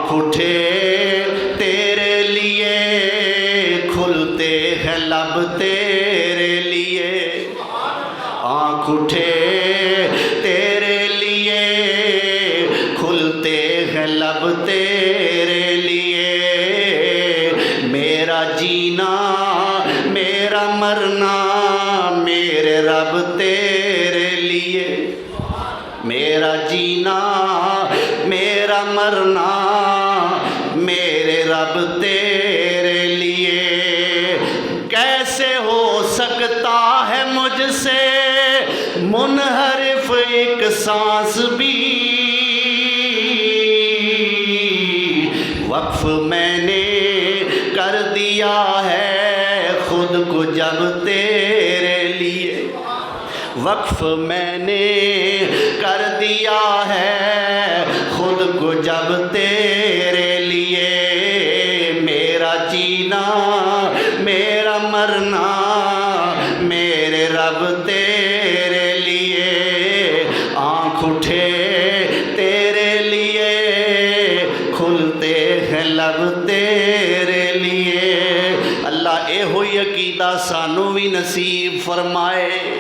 آنکھ اٹھے تیرے لیے کھلتے ہیں لب تیرے لیے آنکھ اٹھے تیرے لیے کھلتے ہیں لب تیرے لیے میرا جینا میرا مرنا میرے رب تیرے لیے میرا جینا میرا مرنا میرے رب تیرے لیے کیسے ہو سکتا ہے مجھ سے منحرف ایک سانس بھی وقف میں نے کر دیا ہے خود کو جب تیرے لیے وقف میں نے کر دیا ہے خود کو جب تیرے لیے میرا جینا میرا مرنا میرے رب تیرے لیے آنکھ اٹھے تیرے لیے کھلتے ہیں لب تیرے لیے اللہ اے ہوئی عقیدہ سانو بھی نصیب فرمائے